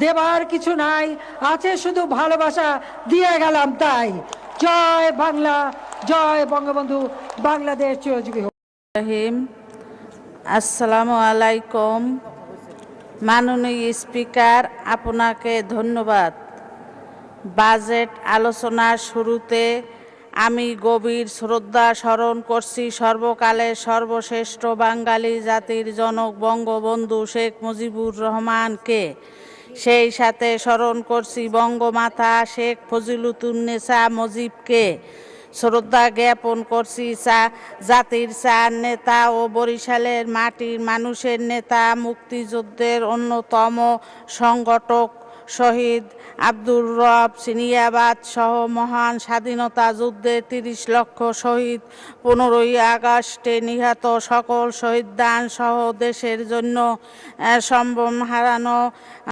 দেবার কিছু নাই, আছে শুধু ভালোবাসা, দিয়ে গেলাম তাই। জয় বাংলা, জয় বঙ্গবন্ধু, বাংলাদেশ চিরজীবী হোক। রহিম, আসসালামু আলাইকুম। মাননীয় স্পিকার, আপনাকে ধন্যবাদ। বাজেট আলোচনার শুরুতে আমি গভীর শ্রদ্ধা স্মরণ করছি সর্বকালের সর্বশ্রেষ্ঠ বাঙালি জাতির জনক বঙ্গবন্ধু শেখ মুজিবুর রহমানকে। সেই সাথে স্মরণ করছি বঙ্গমাতা শেখ ফজিলাতুন্নেসা মুজিবকে। শ্রদ্ধা জ্ঞাপন করছি জাতির চার নেতা ও বরিশালের মাটির মানুষের নেতা, মুক্তিযুদ্ধের অন্যতম সংগঠক শহীদ আব্দুর রব সিনিয়াবাদ সহ মহান স্বাধীনতা যুদ্ধে ৩০ লক্ষ শহীদ, ১৫ই আগস্টে নিহত সকল শহীদদান সহ দেশের জন্য সম্ভ্রম হারানো